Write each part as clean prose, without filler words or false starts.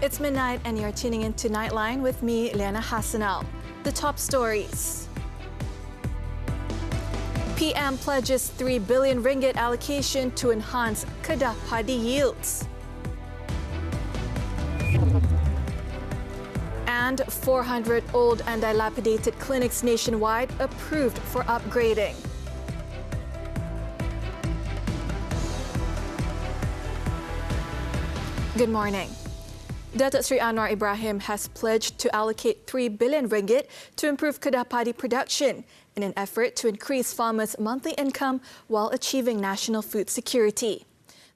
It's midnight and you're tuning in to Nightline with me, Liyana Hassanel. The top stories. PM pledges 3 billion ringgit allocation to enhance Kedah Padi yields. And 400 old and dilapidated clinics nationwide approved for upgrading. Good morning. Datuk Seri Anwar Ibrahim has pledged to allocate 3 billion ringgit to improve Kedah Padi production in an effort to increase farmers' monthly income while achieving national food security.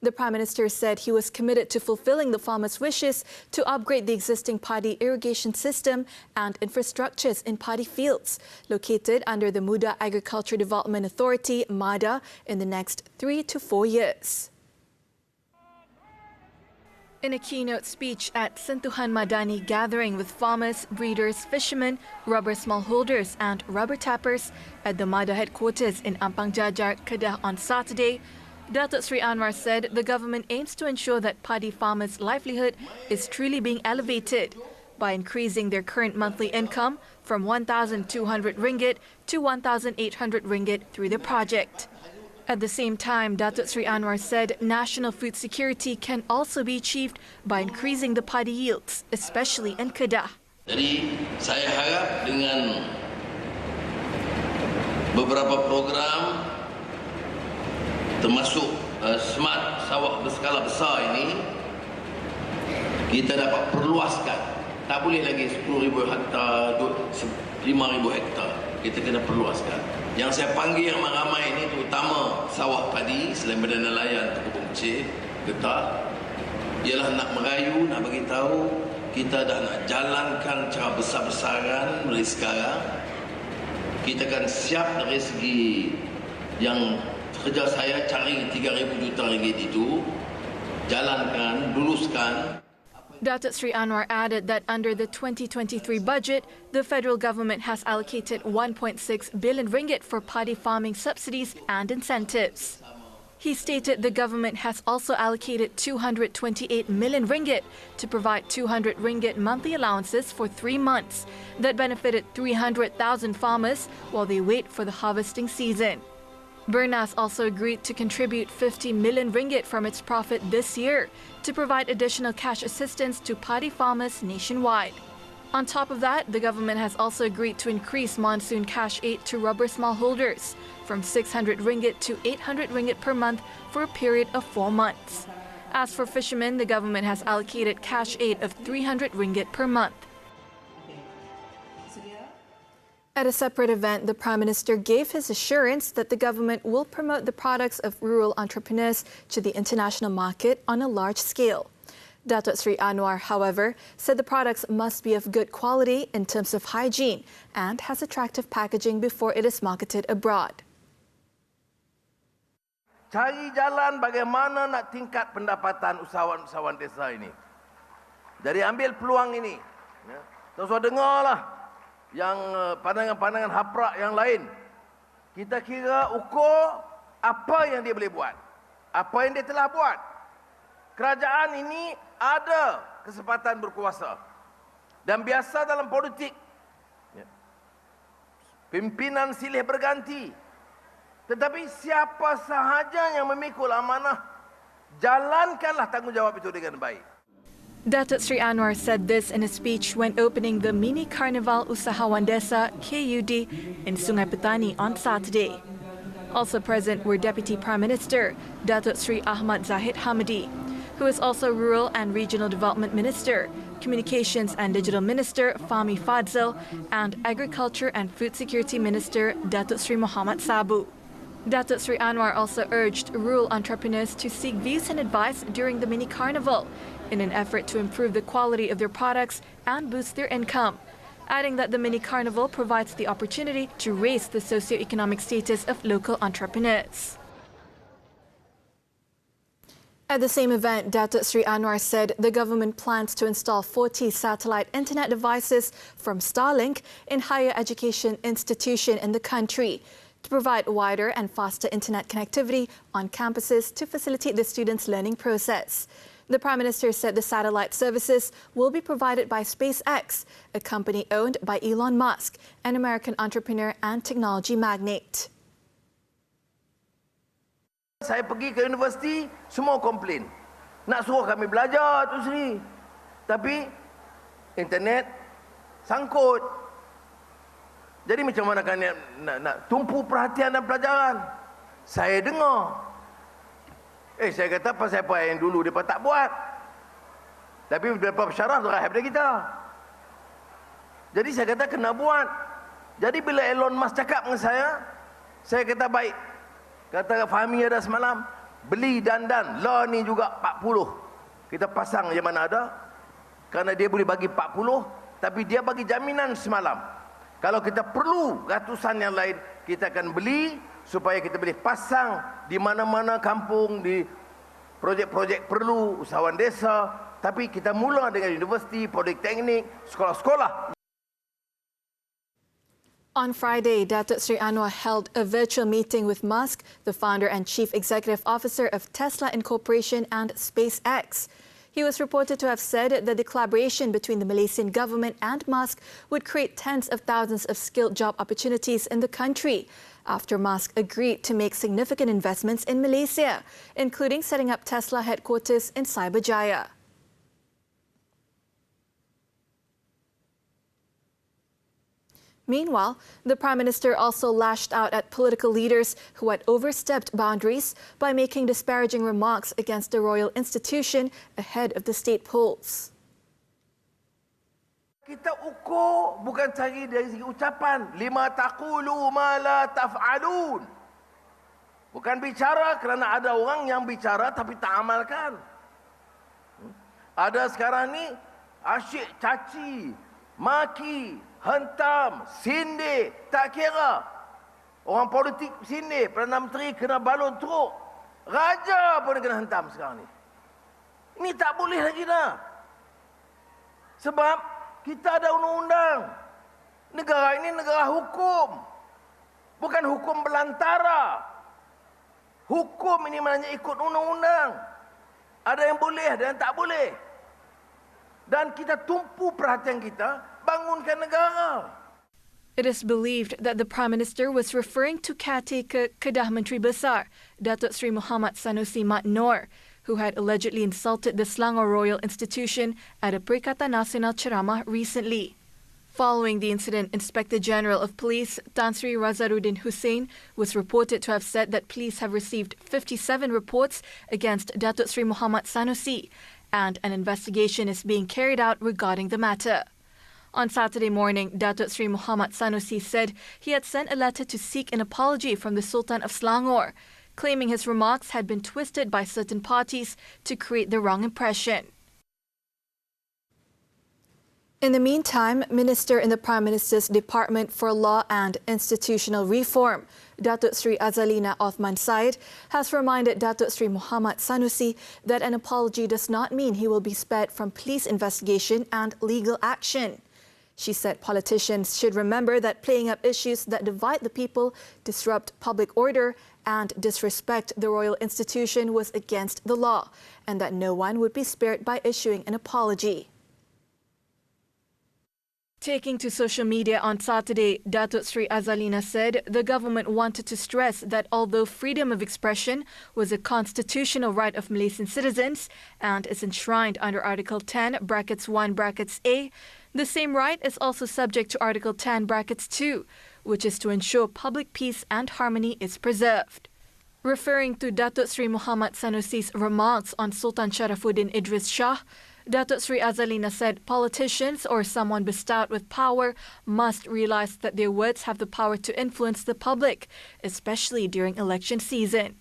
The Prime Minister said he was committed to fulfilling the farmers' wishes to upgrade the existing Padi irrigation system and infrastructures in Padi fields located under the Muda Agriculture Development Authority, MADA, in the next 3 to 4 years. In a keynote speech at Sentuhan Madani gathering with farmers, breeders, fishermen, rubber smallholders and rubber tappers at the MADA headquarters in Ampang Jajar, Kedah on Saturday, Datuk Seri Anwar said the government aims to ensure that Padi farmers' livelihood is truly being elevated by increasing their current monthly income from 1,200 ringgit to 1,800 ringgit through the project. At the same time, Datuk Seri Anwar said national food security can also be achieved by increasing the padi yields, especially in Kedah. Jadi saya harap dengan beberapa program termasuk smart sawah berskala besar ini, kita dapat perluaskan. Tak boleh lagi 10,000 hektar, 5,000 hektar. Kita kena perluaskan. Yang saya panggil yang ramai ini terutama sawah padi selain badan nelayan Kebun Kecil, Kedah, ialah nak merayu, nak bagi tahu kita dah nak jalankan cara besar-besaran mulai sekarang. Kita akan siap dari segi yang kerja saya cari 3,000 juta ringgit itu, jalankan, luluskan. Datuk Seri Anwar added that under the 2023 budget, the federal government has allocated 1.6 billion ringgit for paddy farming subsidies and incentives. He stated the government has also allocated 228 million ringgit to provide 200 ringgit monthly allowances for 3 months that benefited 300,000 farmers while they wait for the harvesting season. Bernas also agreed to contribute 50 million ringgit from its profit this year to provide additional cash assistance to paddy farmers nationwide. On top of that, the government has also agreed to increase monsoon cash aid to rubber smallholders from 600 ringgit to 800 ringgit per month for a period of 4 months. As for fishermen, the government has allocated cash aid of 300 ringgit per month. At a separate event, the Prime Minister gave his assurance that the government will promote the products of rural entrepreneurs to the international market on a large scale. Datuk Seri Anwar, however, said the products must be of good quality in terms of hygiene and has attractive packaging before it is marketed abroad. Cari jalan bagaimana nak tingkat pendapatan usahawan-usahawan desa ini. Jadi ambil peluang ini. Terus dengarlah yang pandangan-pandangan haprak yang lain. Kita kira ukur apa yang dia boleh buat, apa yang dia telah buat. Kerajaan ini ada kesempatan berkuasa. Dan biasa dalam politik, pimpinan silih berganti. Tetapi siapa sahaja yang memikul amanah, jalankanlah tanggungjawab itu dengan baik. Datuk Seri Anwar said this in a speech when opening the Mini Carnival Usahawan Desa KUD in Sungai Petani on Saturday. Also present were Deputy Prime Minister Datuk Seri Ahmad Zahid Hamidi, who is also Rural and Regional Development Minister, Communications and Digital Minister Fahmi Fadzil, and Agriculture and Food Security Minister Datuk Seri Muhammad Sabu. Datuk Seri Anwar also urged rural entrepreneurs to seek views and advice during the Mini Carnival in an effort to improve the quality of their products and boost their income, adding that the Mini Carnival provides the opportunity to raise the socio-economic status of local entrepreneurs. At the same event, Datuk Seri Anwar said the government plans to install 40 satellite internet devices from Starlink in higher education institutions in the country to provide wider and faster internet connectivity on campuses to facilitate the students' learning process. The Prime Minister said the satellite services will be provided by SpaceX, a company owned by Elon Musk, an American entrepreneur and technology magnate. Saya pergi ke universiti, semua komplain. Nak suruh kami belajar tu Sri. Tapi internet sangkut. Jadi macam mana kan nak tumpu perhatian dan pelajaran? Saya dengar. Saya kata pasal apa yang dulu mereka tak buat. Tapi mereka bersyarah terahib dari kita. Jadi saya kata kena buat. Jadi bila Elon Musk cakap dengan saya kata baik. Kata Fahmi ada semalam, beli dandan. Lah ni juga 40. Kita pasang yang mana ada. Kerana dia boleh bagi 40. Tapi dia bagi jaminan semalam. Kalau kita perlu ratusan yang lain, kita akan beli supaya kita boleh pasang di mana-mana kampung, di projek-projek perlu, usahawan desa. Tapi kita mula dengan universiti, politeknik, sekolah-sekolah. On Friday, Datuk Seri Anwar held a virtual meeting with Musk, the founder and chief executive officer of Tesla Incorporation and SpaceX. He was reported to have said that the collaboration between the Malaysian government and Musk would create tens of thousands of skilled job opportunities in the country, after Musk agreed to make significant investments in Malaysia, including setting up Tesla headquarters in Cyberjaya. Meanwhile, the Prime Minister also lashed out at political leaders who had overstepped boundaries by making disparaging remarks against the royal institution ahead of the state polls. Kita ukur bukan cari dari segi ucapan. Lima taqulu ma la taf'alun. Bukan bicara kerana ada orang yang bicara tapi tak amalkan. Ada sekarang ni asyik caci, maki, hentam, sindir, tak kira. Orang politik sindir, Perdana Menteri kena balon teruk. Raja pun kena hentam sekarang ni. Ini tak boleh lagi dah. Sebab kita ada undang-undang. Negara ini negara hukum. Bukan hukum belantara. Hukum ini maknanya ikut undang-undang. Ada yang boleh, ada yang tak boleh. Dan kita tumpu perhatian kita, bangunkan negara. It is believed that the Prime Minister was referring to caretaker Kedah Menteri Besar, Datuk Seri Muhammad Sanusi Mat Noor, who had allegedly insulted the Selangor Royal Institution at a Perikatan Nasional ceramah recently. Following the incident, Inspector General of Police Tan Sri Razaruddin Hussein was reported to have said that police have received 57 reports against Datuk Seri Muhammad Sanusi, and an investigation is being carried out regarding the matter. On Saturday morning, Datuk Seri Muhammad Sanusi said he had sent a letter to seek an apology from the Sultan of Selangor, claiming his remarks had been twisted by certain parties to create the wrong impression. In the meantime, Minister in the Prime Minister's Department for Law and Institutional Reform, Datuk Sri Azalina Othman Said, has reminded Datuk Sri Muhammad Sanusi that an apology does not mean he will be spared from police investigation and legal action. She said politicians should remember that playing up issues that divide the people, disrupt public order, and disrespect the royal institution was against the law, and that no one would be spared by issuing an apology. Taking to social media on Saturday, Datuk Sri Azalina said the government wanted to stress that although freedom of expression was a constitutional right of Malaysian citizens and is enshrined under Article 10, brackets 1, brackets A, the same right is also subject to Article 10, brackets 2, which is to ensure public peace and harmony is preserved. Referring to Datuk Sri Muhammad Sanusi's remarks on Sultan Sharafuddin Idris Shah, Datuk Sri Azalina said politicians or someone bestowed with power must realize that their words have the power to influence the public, especially during election season.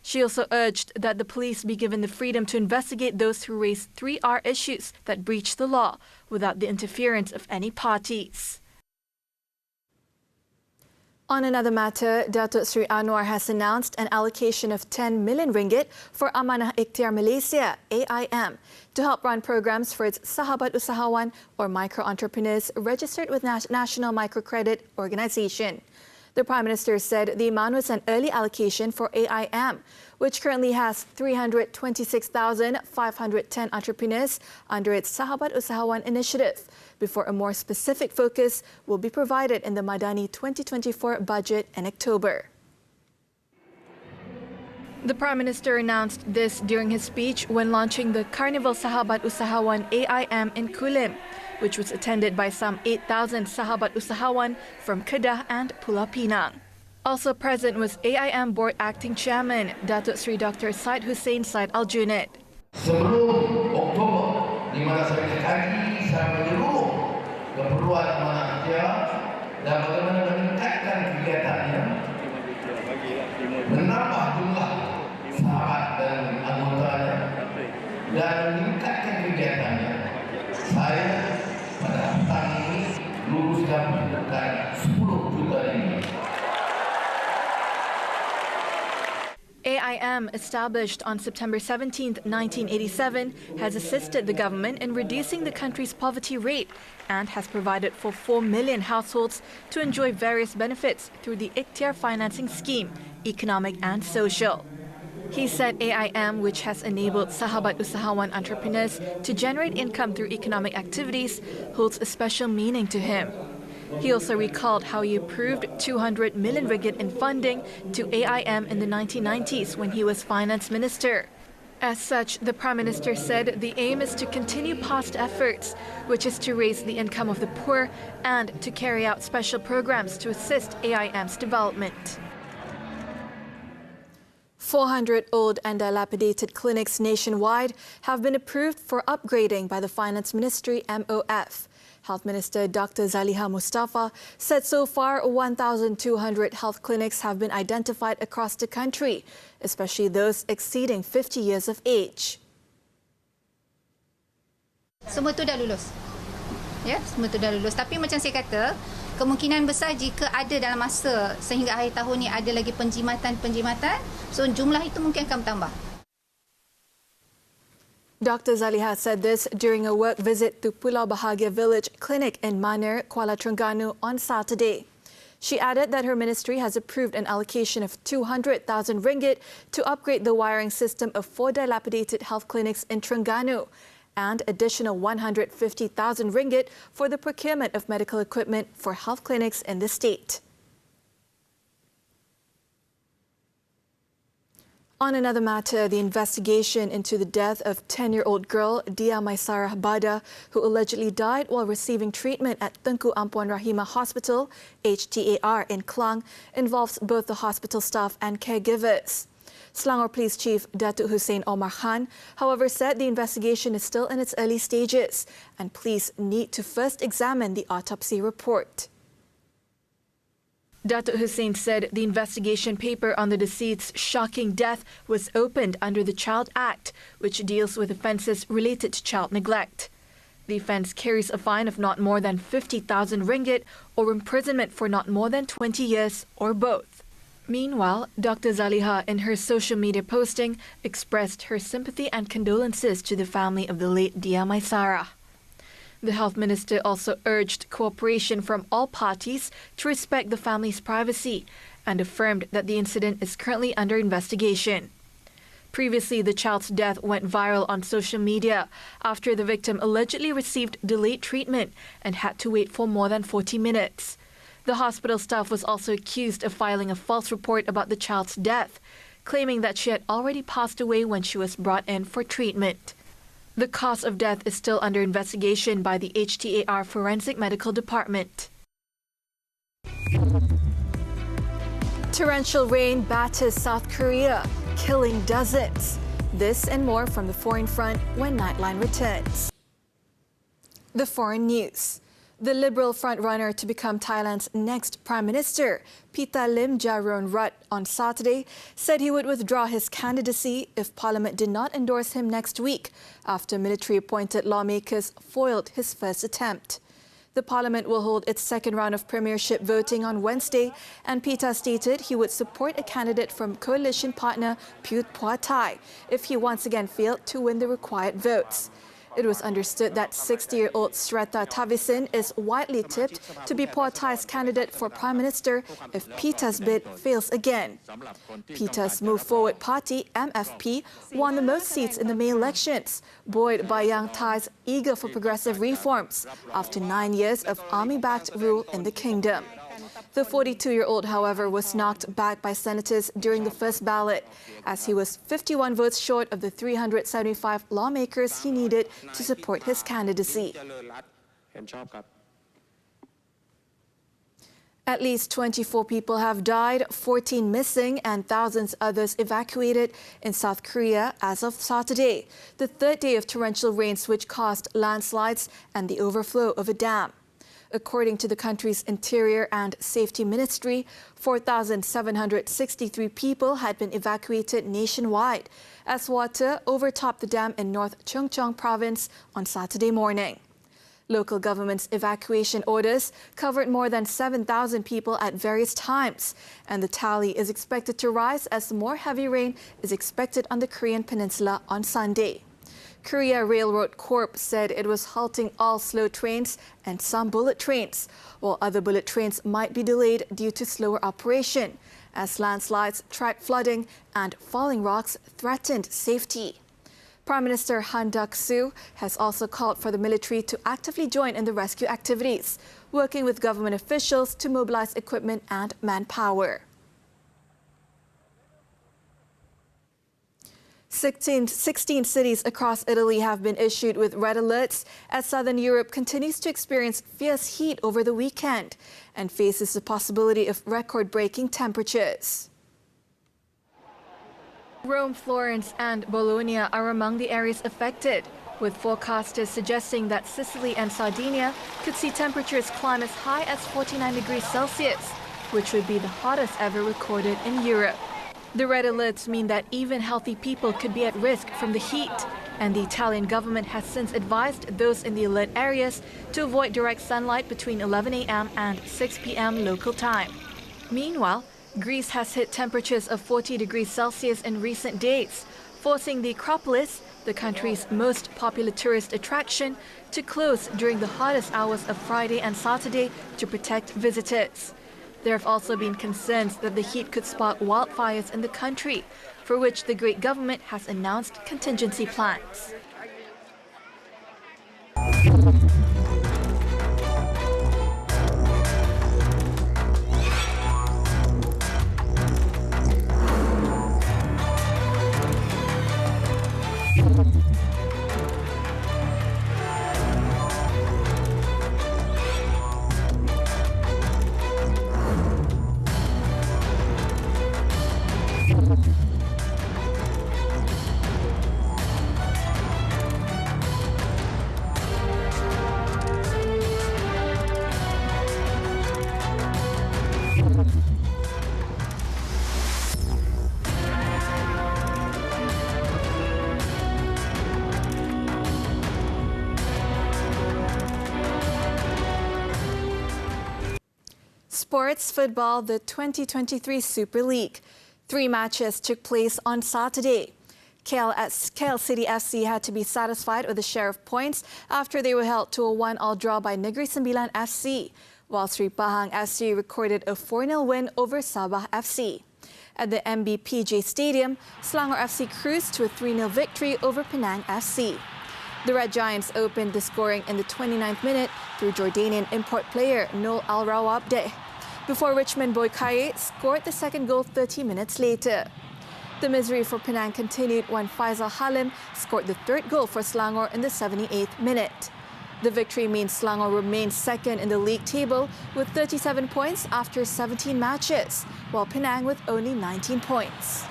She also urged that the police be given the freedom to investigate those who raise 3R issues that breach the law without the interference of any parties. On another matter, Datuk Seri Anwar has announced an allocation of 10 million ringgit for Amanah Ikhtiar Malaysia, AIM, to help run programs for its Sahabat Usahawan or micro-entrepreneurs registered with National Microcredit Organisation. The Prime Minister said the amount was an early allocation for AIM, which currently has 326,510 entrepreneurs under its Sahabat Usahawan initiative, before a more specific focus will be provided in the Madani 2024 budget in October. The Prime Minister announced this during his speech when launching the Carnival Sahabat Usahawan AIM in Kulim, which was attended by some 8,000 Sahabat Usahawan from Kedah and Pulau Pinang. Also present was AIM Board Acting Chairman Datuk Seri Dr. Syed Hussein Syed Al-Junaid. Sebelum Oktober, di mana saya mengkaji secara menyeluruh keperluan manusia dan bagaimana meningkatkan kegiatannya, menambah jumlah sahabat dan anggotanya, dan meningkatkan kegiatannya, saya pada tahun ini luruskan menentukan 10 juta ini. AIM, established on September 17, 1987, has assisted the government in reducing the country's poverty rate and has provided for 4 million households to enjoy various benefits through the Ikhtiar Financing Scheme, economic and social. He said AIM, which has enabled Sahabat Usahawan entrepreneurs to generate income through economic activities, holds a special meaning to him. He also recalled how he approved 200 million ringgit in funding to AIM in the 1990s when he was finance minister. As such, the Prime Minister said the aim is to continue past efforts, which is to raise the income of the poor and to carry out special programs to assist AIM's development. 400 old and dilapidated clinics nationwide have been approved for upgrading by the Finance Ministry MOF. Health Minister Dr. Zaliha Mustafa said so far 1,200 health clinics have been identified across the country, especially those exceeding 50 years of age. Semua tu dah lulus. Ya, semua tu dah lulus. Tapi macam saya kata, kemungkinan besar jika ada dalam masa sehingga akhir tahun ni ada lagi penjimatan, so jumlah itu mungkin akan bertambah. Dr. Zaliha said this during a work visit to Pulau Bahagia Village Clinic in Maner, Kuala Terengganu on Saturday. She added that her ministry has approved an allocation of 200,000 ringgit to upgrade the wiring system of 4 dilapidated health clinics in Terengganu and additional 150,000 ringgit for the procurement of medical equipment for health clinics in the state. On another matter, the investigation into the death of 10-year-old girl Dia Maisarah Bada, who allegedly died while receiving treatment at Tengku Ampuan Rahimah Hospital, HTAR in Klang, involves both the hospital staff and caregivers. Selangor Police Chief Datuk Hussein Omar Khan, however, said the investigation is still in its early stages and police need to first examine the autopsy report. Datuk Hussein said the investigation paper on the deceased's shocking death was opened under the Child Act, which deals with offences related to child neglect. The offence carries a fine of not more than 50,000 ringgit or imprisonment for not more than 20 years or both. Meanwhile, Dr. Zaliha, in her social media posting, expressed her sympathy and condolences to the family of the late Dia Maisarah. The Health Minister also urged cooperation from all parties to respect the family's privacy and affirmed that the incident is currently under investigation. Previously, the child's death went viral on social media after the victim allegedly received delayed treatment and had to wait for more than 40 minutes. The hospital staff was also accused of filing a false report about the child's death, claiming that she had already passed away when she was brought in for treatment. The cause of death is still under investigation by the HTAR Forensic Medical Department. Torrential rain batters South Korea, killing dozens. This and more from the foreign front when Nightline returns. The foreign news. The Liberal frontrunner to become Thailand's next Prime Minister, Pita Limjaroenrat, on Saturday said he would withdraw his candidacy if Parliament did not endorse him next week after military-appointed lawmakers foiled his first attempt. The Parliament will hold its second round of premiership voting on Wednesday, and Pita stated he would support a candidate from coalition partner Pheu Thai if he once again failed to win the required votes. It was understood that 60-year-old Sreta Tavisin is widely tipped to be Puatai's candidate for Prime Minister if PITA's bid fails again. PITA's Move Forward Party, MFP, won the most seats in the May elections, buoyed by young Thais eager for progressive reforms after 9 years of army-backed rule in the kingdom. The 42-year-old, however, was knocked back by senators during the first ballot, as he was 51 votes short of the 375 lawmakers he needed to support his candidacy. At least 24 people have died, 14 missing, and thousands others evacuated in South Korea as of Saturday, the third day of torrential rains which caused landslides and the overflow of a dam. According to the country's Interior and Safety Ministry, 4,763 people had been evacuated nationwide as water overtopped the dam in North Chungcheong province on Saturday morning. Local government's evacuation orders covered more than 7,000 people at various times, and the tally is expected to rise as more heavy rain is expected on the Korean peninsula on Sunday. Korea Railroad Corp said it was halting all slow trains and some bullet trains, while other bullet trains might be delayed due to slower operation, as landslides, track flooding and falling rocks threatened safety. Prime Minister Han Duck-soo has also called for the military to actively join in the rescue activities, working with government officials to mobilize equipment and manpower. 16 cities across Italy have been issued with red alerts as southern Europe continues to experience fierce heat over the weekend and faces the possibility of record-breaking temperatures. Rome, Florence and Bologna are among the areas affected, with forecasters suggesting that Sicily and Sardinia could see temperatures climb as high as 49 degrees Celsius, which would be the hottest ever recorded in Europe. The red alerts mean that even healthy people could be at risk from the heat, and the Italian government has since advised those in the alert areas to avoid direct sunlight between 11 a.m. and 6 p.m. local time. Meanwhile, Greece has hit temperatures of 40 degrees Celsius in recent days, forcing the Acropolis, the country's most popular tourist attraction, to close during the hottest hours of Friday and Saturday to protect visitors. There have also been concerns that the heat could spark wildfires in the country, for which the Greek government has announced contingency plans. Sports football, the 2023 Super League. 3 matches took place on Saturday. KL City FC had to be satisfied with a share of points after they were held to a 1-1 draw by Negeri Sembilan FC, while Sri Pahang FC recorded a 4-0 win over Sabah FC. At the MBPJ Stadium, Selangor FC cruised to a 3-0 victory over Penang FC. The Red Giants opened the scoring in the 29th minute through Jordanian import player Noel Al-Rawabdeh, before Richmond Boykaye scored the second goal 30 minutes later. The misery for Penang continued when Faisal Halim scored the third goal for Selangor in the 78th minute. The victory means Selangor remains second in the league table with 37 points after 17 matches, while Penang with only 19 points.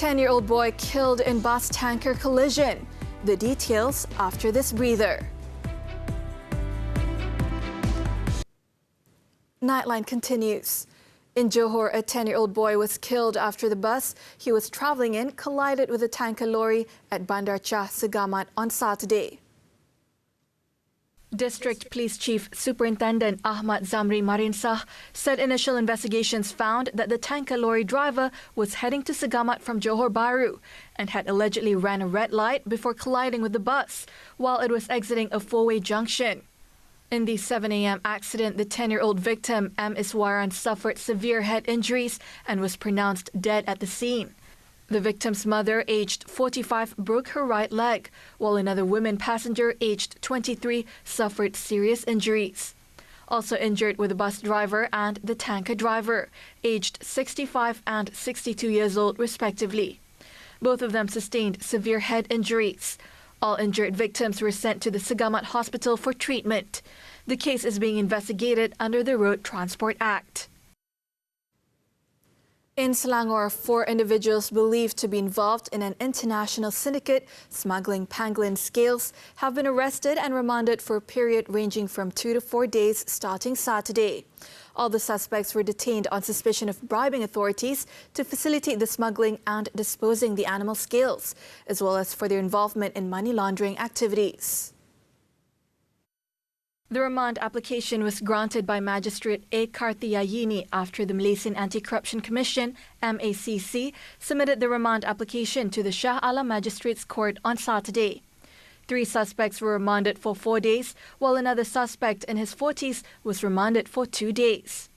A 10-year-old boy killed in bus tanker collision. The details after this breather. Nightline continues. In Johor, a 10-year-old boy was killed after the bus he was travelling in collided with a tanker lorry at Bandar Chah, Segamat on Saturday. District Police Chief Superintendent Ahmad Zamri Marinsah said initial investigations found that the tanker lorry driver was heading to Segamat from Johor Bahru and had allegedly ran a red light before colliding with the bus while it was exiting a four-way junction. In the 7 a.m. accident, the 10-year-old victim, M. Iswaran, suffered severe head injuries and was pronounced dead at the scene. The victim's mother, aged 45, broke her right leg, while another woman passenger, aged 23, suffered serious injuries. Also injured were the bus driver and the tanker driver, aged 65 and 62 years old, respectively. Both of them sustained severe head injuries. All injured victims were sent to the Segamat Hospital for treatment. The case is being investigated under the Road Transport Act. In Selangor, 4 individuals believed to be involved in an international syndicate smuggling pangolin scales have been arrested and remanded for a period ranging from 2 to 4 days starting Saturday. All the suspects were detained on suspicion of bribing authorities to facilitate the smuggling and disposing the animal scales, as well as for their involvement in money laundering activities. The remand application was granted by Magistrate A. Kartiyayini after the Malaysian Anti-Corruption Commission, MACC, submitted the remand application to the Shah Alam Magistrates Court on Saturday. 3 suspects were remanded for 4 days, while another suspect in his 40s was remanded for 2 days.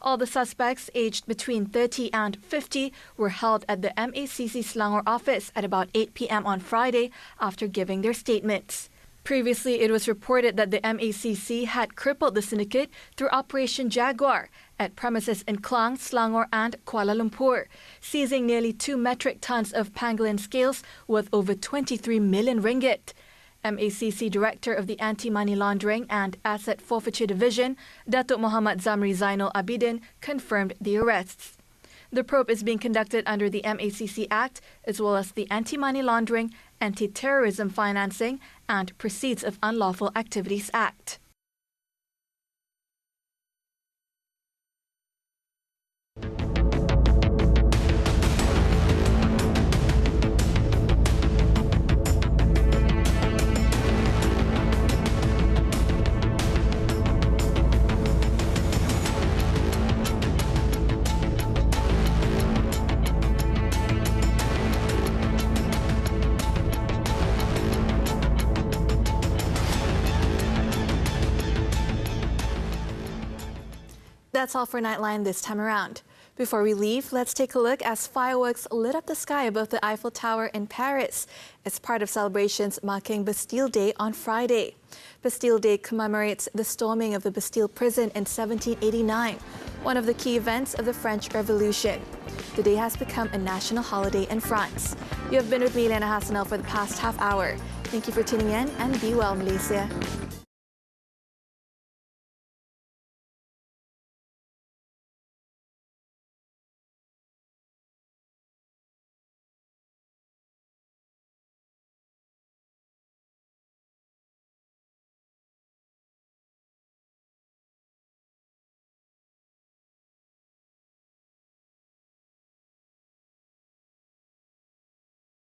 All the suspects, aged between 30 and 50, were held at the MACC Selangor office at about 8 p.m. on Friday after giving their statements. Previously, it was reported that the MACC had crippled the syndicate through Operation Jaguar at premises in Klang, Selangor and Kuala Lumpur, seizing nearly 2 metric tons of pangolin scales worth over 23 million ringgit. MACC Director of the Anti-Money Laundering and Asset Forfeiture Division, Datuk Muhammad Zamri Zainal Abidin, confirmed the arrests. The probe is being conducted under the MACC Act, as well as the Anti-Money Laundering, Anti-Terrorism Financing and Proceeds of Unlawful Activities Act. That's all for Nightline this time around. Before we leave, let's take a look as fireworks lit up the sky above the Eiffel Tower in Paris as part of celebrations marking Bastille Day on Friday. Bastille Day commemorates the storming of the Bastille prison in 1789, one of the key events of the French Revolution. The day has become a national holiday in France. You have been with me, Liyana, Hassanel, for the past half hour. Thank you for tuning in and be well, Malaysia.